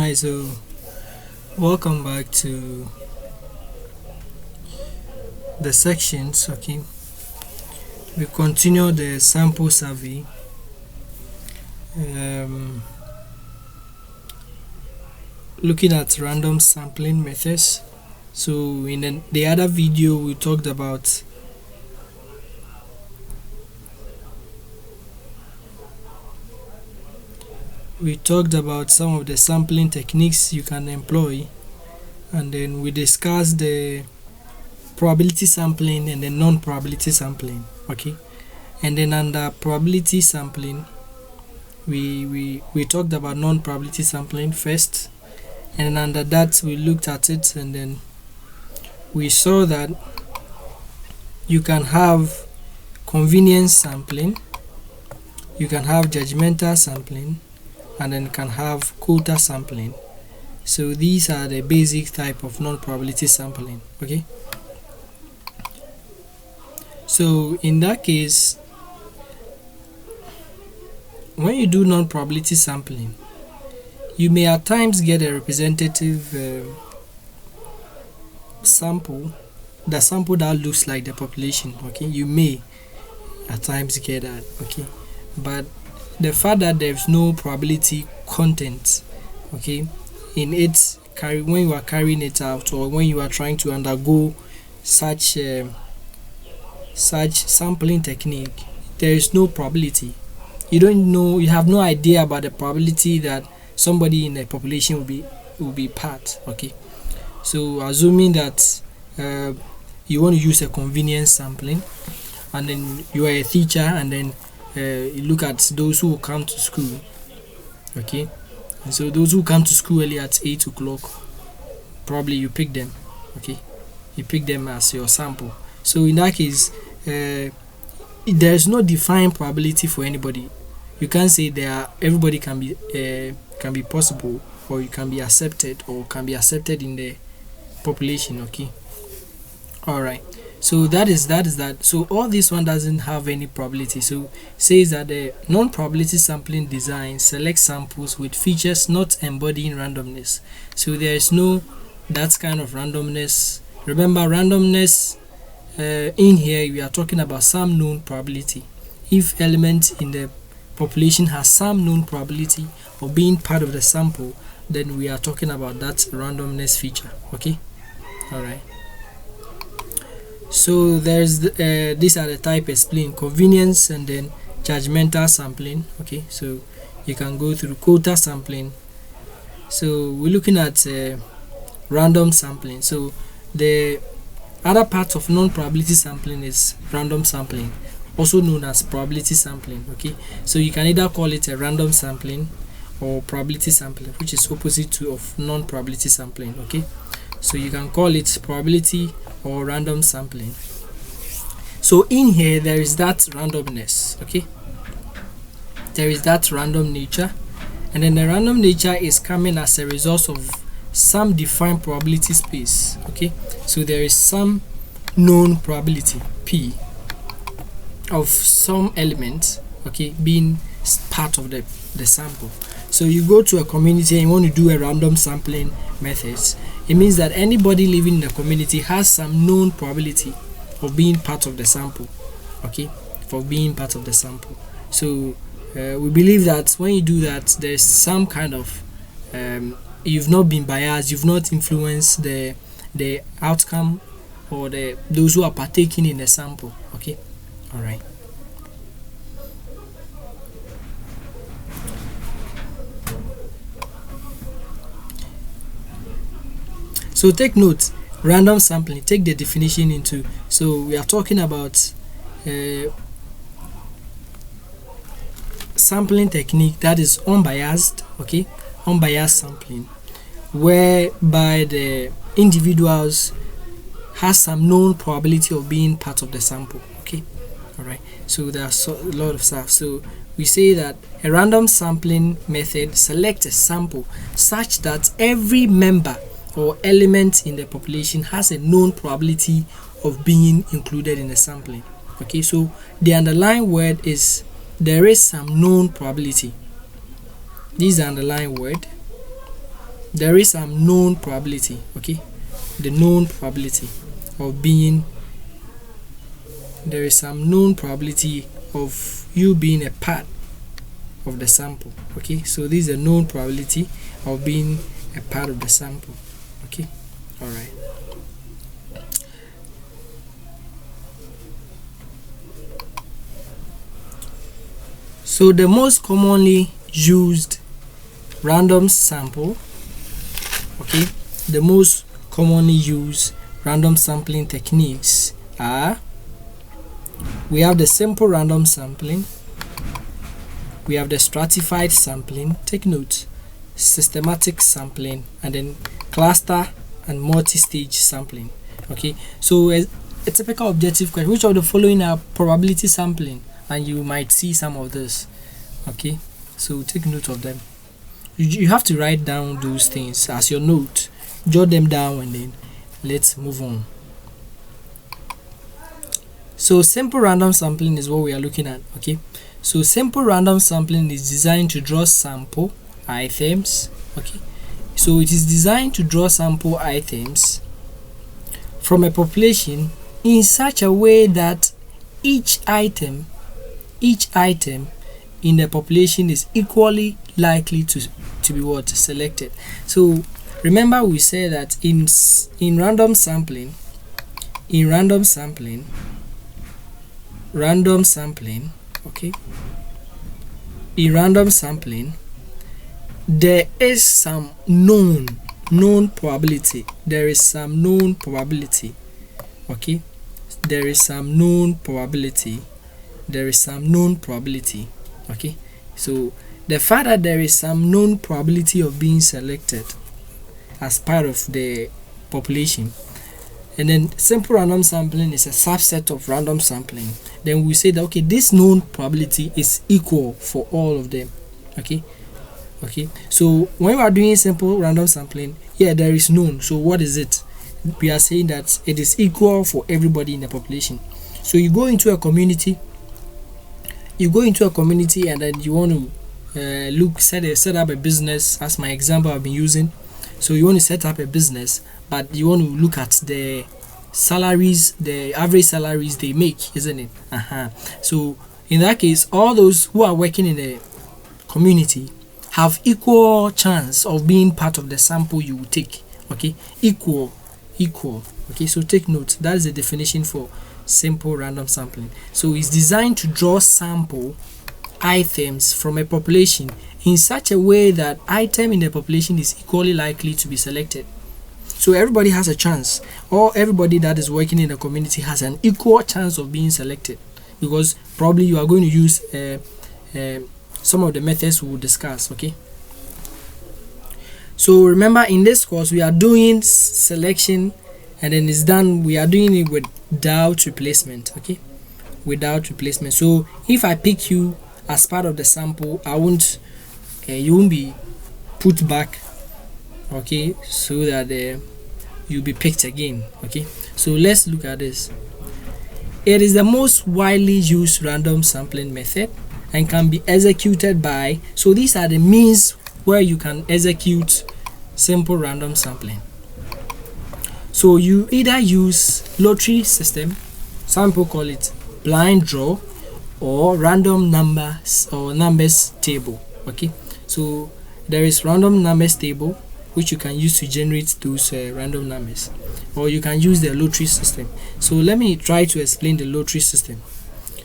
Hi, so welcome back to the sections. Okay, we continue the sample survey. Um, Looking at random sampling methods. So, in the other video, we talked about some of the sampling techniques you can employ, and then we discussed the probability sampling and the non-probability sampling. Okay, and then under probability sampling, we talked about non-probability sampling first, and under that we looked at it, and then we saw that you can have convenience sampling, you can have judgmental sampling, and then you can have quota sampling. So these are the basic type of non-probability sampling. Okay, so in that case, when you do non-probability sampling, you may at times get a representative sample, the sample that looks like the population. Okay, you may at times get that. Okay, but the fact that there's no probability content, okay, in it, when you are carrying it out, or when you are trying to undergo such sampling technique, there is no probability. You don't know, you have no idea about the probability that somebody in the population will be part. Okay, so assuming that you want to use a convenience sampling, and then you are a teacher, and then you look at those who come to school. Okay, and so those who come to school early at 8 o'clock, probably you pick them. Okay, you pick them as your sample. So in that case, there is no defined probability for anybody. You can't say everybody can be possible, or you can be accepted, or can be accepted in the population. Okay, all right. So that is that. So all this one doesn't have any probability. So says that the non-probability sampling design selects samples with features not embodying randomness. So there is no that kind of randomness. Remember, randomness in here we are talking about some known probability. If element in the population has some known probability of being part of the sample, then we are talking about that randomness feature. Okay, all right. So there's these are the type explained: convenience, and then judgmental sampling. Okay, so you can go through quota sampling. So we're looking at random sampling. So the other part of non-probability sampling is random sampling, also known as probability sampling. Okay, so you can either call it a random sampling or probability sampling, which is opposite to of non-probability sampling. Okay, so you can call it probability or random sampling. So in here there is that randomness. Okay, there is that random nature, and then the random nature is coming as a result of some defined probability space. Okay, so there is some known probability p of some element, okay, being part of the sample. So you go to a community and you want to do a random sampling methods. It means that anybody living in the community has some known probability of being part of the sample. Okay, for being part of the sample. So we believe that when you do that, there's some kind of you've not been biased, you've not influenced the outcome, or those who are partaking in the sample. Okay, all right. So take note, random sampling, take the definition into. So we are talking about sampling technique that is unbiased. Okay, unbiased sampling, whereby the individuals has some known probability of being part of the sample. Okay, all right. So there's a lot of stuff. So we say that a random sampling method selects a sample such that every member or element in the population has a known probability of being included in the sampling. Okay, so the underlying word is there is some known probability. This is the underlying word. there is some known probability, okay, the known probability of being, there is some known probability of you being a part of the sample, okay. So this is a known probability of being a part of the sample, okay. All right. So the most commonly used random sample, okay, the most commonly used random sampling techniques are, we have the simple random sampling, we have the stratified sampling, take note, systematic sampling, and then cluster and multi-stage sampling, okay. So a typical objective question, which of the following are probability sampling? And you might see some of this, okay. So take note of them. You have to write down those things as your note, jot them down, and then let's move on. So simple random sampling is what we are looking at, okay. So simple random sampling is designed to draw sample items, okay. So it is designed to draw sample items from a population in such a way that each item in the population is equally likely to be what? Selected. So remember we said that in random sampling, okay, in random sampling there is some known probability, there is some known probability, okay, there is some known probability, okay. So the fact that there is some known probability of being selected as part of the population, and then simple random sampling is a subset of random sampling, then we say that, okay, this known probability is equal for all of them, okay. So when we are doing simple random sampling, yeah, there is known. So what is it? We are saying that it is equal for everybody in the population. So you go into a community, and then you want to set up a business, as my example I've been using. So you want to set up a business, but you want to look at the salaries, the average salaries they make, isn't it? So in that case, all those who are working in the community have equal chance of being part of the sample you will take, okay. Equal, okay. So take note, that is the definition for simple random sampling. So it's designed to draw sample items from a population in such a way that item in the population is equally likely to be selected. So everybody has a chance, or everybody that is working in the community has an equal chance of being selected, because probably you are going to use some of the methods we will discuss, okay. So remember, in this course we are doing selection, and then it's done, we are doing it without replacement, okay, without replacement. So if I pick you as part of the sample, you won't be put back, okay, so that you'll be picked again, okay. So let's look at this. It is the most widely used random sampling method and can be executed by, so these are the means where you can execute simple random sampling. So you either use lottery system, some people call it blind draw, or random numbers table, okay. So there is random numbers table which you can use to generate those random numbers, or you can use the lottery system. So let me try to explain the lottery system.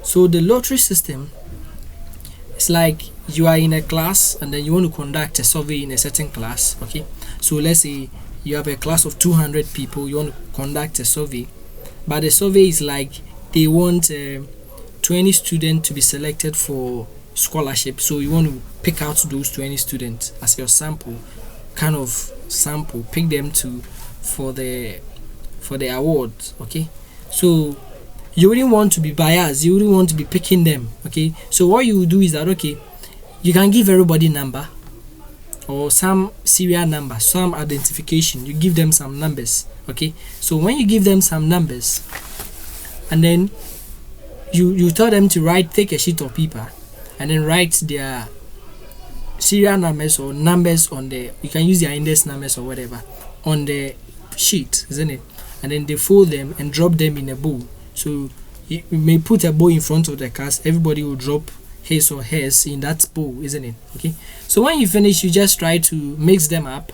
So the lottery system, it's like you are in a class and then you want to conduct a survey in a certain class, okay. So let's say you have a class of 200 people, you want to conduct a survey, but the survey is like they want 20 students to be selected for scholarship. So you want to pick out those 20 students as your sample, pick them for the awards, okay. So you wouldn't want to be biased, you wouldn't want to be picking them, okay. So what you do is that, okay, you can give everybody number or some serial number, some identification, you give them some numbers, okay. So when you give them some numbers, and then you tell them to take a sheet of paper and then write serial numbers or numbers on the, you can use their index numbers or whatever on the sheet, isn't it? And then they fold them and drop them in a bowl. So you may put a bowl in front of the class, everybody will drop his or hers in that bowl, isn't it? Okay, so when you finish, you just try to mix them up,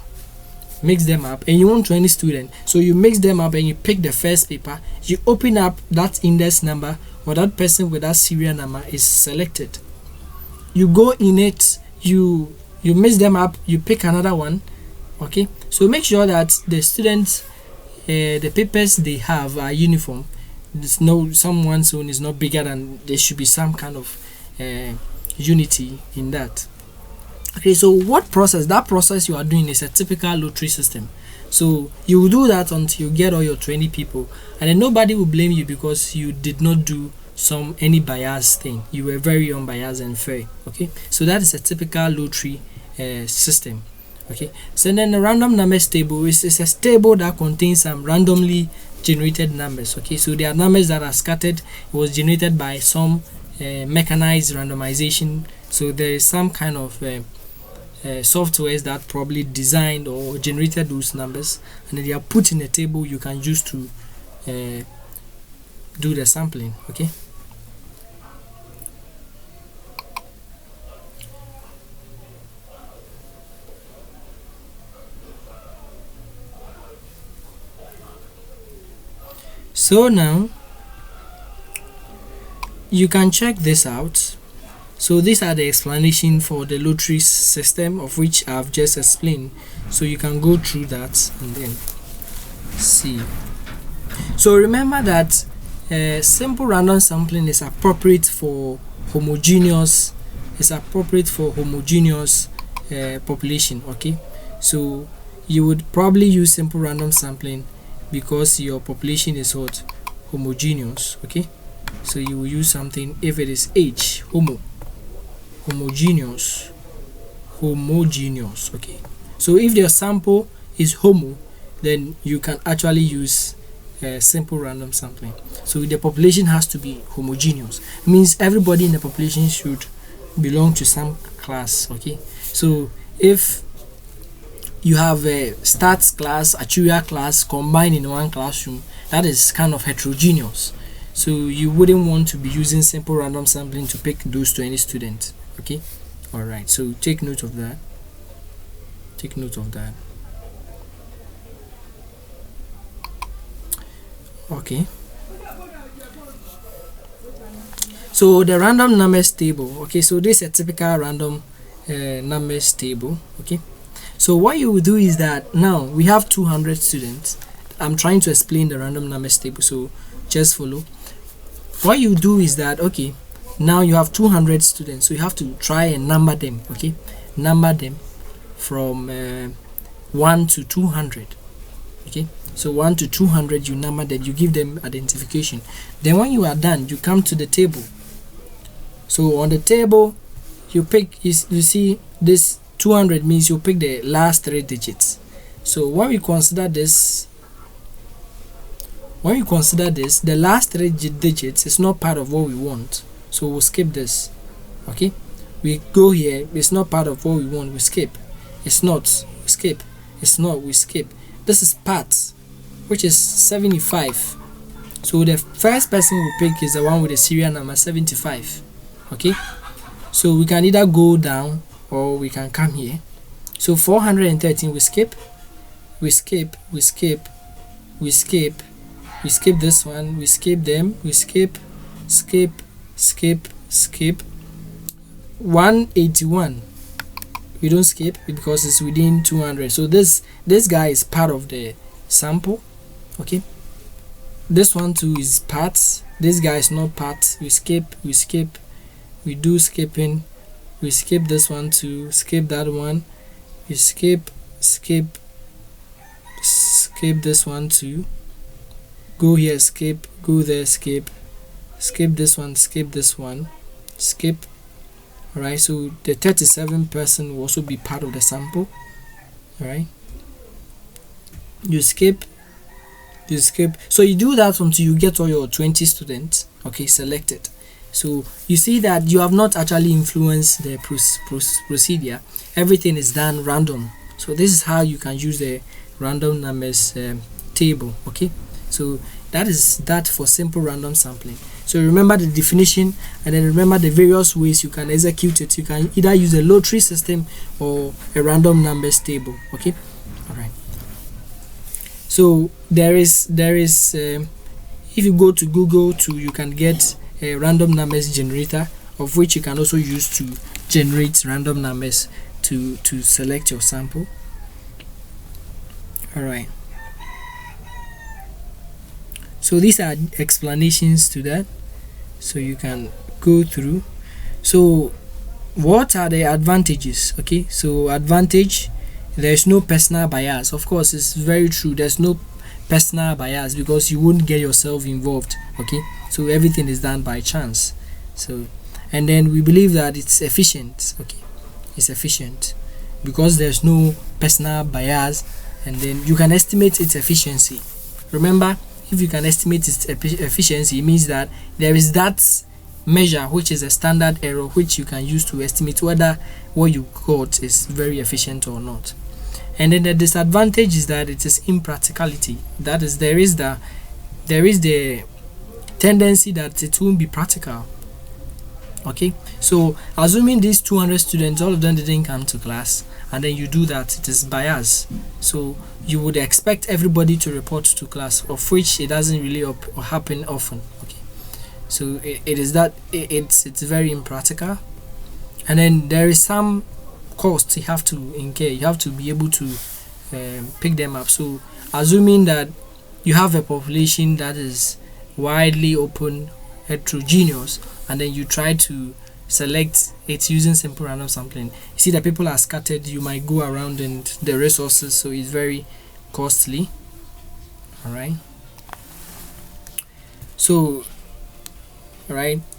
and you want 20 students, so you mix them up and you pick the first paper, you open up that index number, or that person with that serial number is selected. You go in it, you mix them up, you pick another one. Okay, so make sure that the students, the papers they have are uniform. There's no, someone's own is not bigger than, there should be some kind of unity in that. Okay, so what process, that process you are doing is a typical lottery system. So you will do that until you get all your 20 people, and then nobody will blame you because you did not do any bias thing. You were very unbiased and fair. Okay, so that is a typical lottery system. Okay, so then the random numbers table is a table that contains some randomly generated numbers. Okay, so there are numbers that are scattered. It was generated by some mechanized randomization. So there is some kind of softwares that probably designed or generated those numbers, and then they are put in a table you can use to do the sampling. Okay, so now you can check this out. So these are the explanation for the lottery system, of which I've just explained. So you can go through that and then see. So remember that simple random sampling is appropriate for homogeneous. Population. Okay, so you would probably use simple random sampling because your population is what? Homogeneous. Okay, so you will use something if it is H, homogeneous. Okay, so if your sample is homo, then you can actually use simple random sampling. So the population has to be homogeneous. It means everybody in the population should belong to some class. Okay, so if you have a stats class, actuarial class combined in one classroom, that is kind of heterogeneous. So you wouldn't want to be using simple random sampling to pick those 20 students. Okay, all right, so take note of that. Okay, so the random numbers table. Okay, so this is a typical random numbers table. Okay, so what you will do is that now we have 200 students. I'm trying to explain the random numbers table, so just follow. What you do is that, okay, now you have 200 students, so you have to try and number them. Okay, number them from 1 to 200. Okay, so 1 to 200, you number them, you give them identification. Then when you are done, you come to the table. So on the table, you pick, you see this 200 means you pick the last 3 digits. So when we consider this, the last 3 digits is not part of what we want, so we'll skip this. Okay, we go here, it's not part of what we want, we skip. It's not, we skip. It's not, we skip. This is part, which is 75. So the first person we pick is the one with the serial number 75. Okay, so we can either go down or we can come here. So 413, we skip this one, we skip them, we skip 181, we don't skip because it's within 200. So this guy is part of the sample. Okay, this one too is part, this guy is not part, we skip, we do skipping, we skip this one too, skip that one, we skip this one too, go here, skip, go there, skip this one, skip this one, skip. All right, so the 37 person will also be part of the sample. All right, you skip, so you do that until you get all your 20 students. Okay, selected. So you see that you have not actually influenced the procedure. Everything is done random. So this is how you can use the random numbers table. Okay, so that is that for simple random sampling. So remember the definition, and then remember the various ways you can execute it. You can either use a lottery system or a random numbers table. Okay, all right. So there is if you go to Google you can get a random numbers generator, of which you can also use to generate random numbers to select your sample. All right. So these are explanations to that, so you can go through. So what are the advantages? Okay, so advantage, there's no personal bias. Of course, it's very true, there's no personal bias because you wouldn't get yourself involved. Okay, so everything is done by chance. So, and then we believe that it's efficient. Okay, it's efficient because there's no personal bias, and then you can estimate its efficiency. Remember, if you can estimate its efficiency, it means that there is that measure which is a standard error which you can use to estimate whether what you got is very efficient or not. And then the disadvantage is that it is impracticality. That is, there is the tendency that it won't be practical. Okay, so assuming these 200 students, all of them didn't come to class, and then you do that, it is bias. So you would expect everybody to report to class, of which it doesn't really happen often. Okay, so it is that it's very impractical. And then there is some cost you have to incur. You have to be able to pick them up. So assuming that you have a population that is widely open, heterogeneous, and then you try to select it using simple random sampling, you see that people are scattered, you might go around and the resources, so it's very costly. All right, so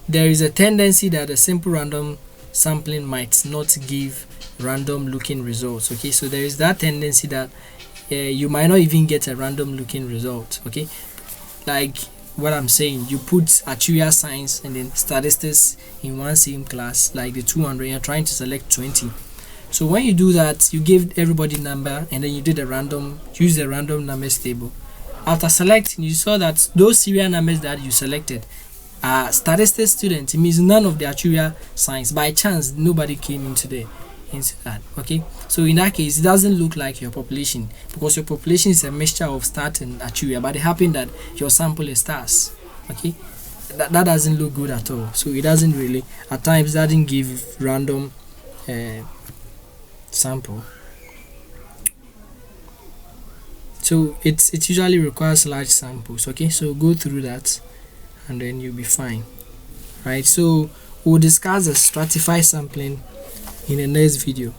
there is a tendency that a simple random sampling might not give random looking results. Okay, so there is that tendency that you might not even get a random looking result. Okay, like what I'm saying, you put actuarial science and then statistics in one same class, like the 200, you're trying to select 20. So when you do that, you give everybody number, and then you did use the random numbers table. After selecting, you saw that those serial numbers that you selected are statistics students. It means none of the actuarial science. By chance, nobody came into that. Okay, so in that case, it doesn't look like your population, because your population is a mixture of stat and actuarial, but it happened that your sample is stars. Okay, that doesn't look good at all. So it doesn't really, at times, doesn't give random sample. So it usually requires large samples. Okay, so go through that and then you'll be fine. Right, so we'll discuss the stratified sampling in the next video.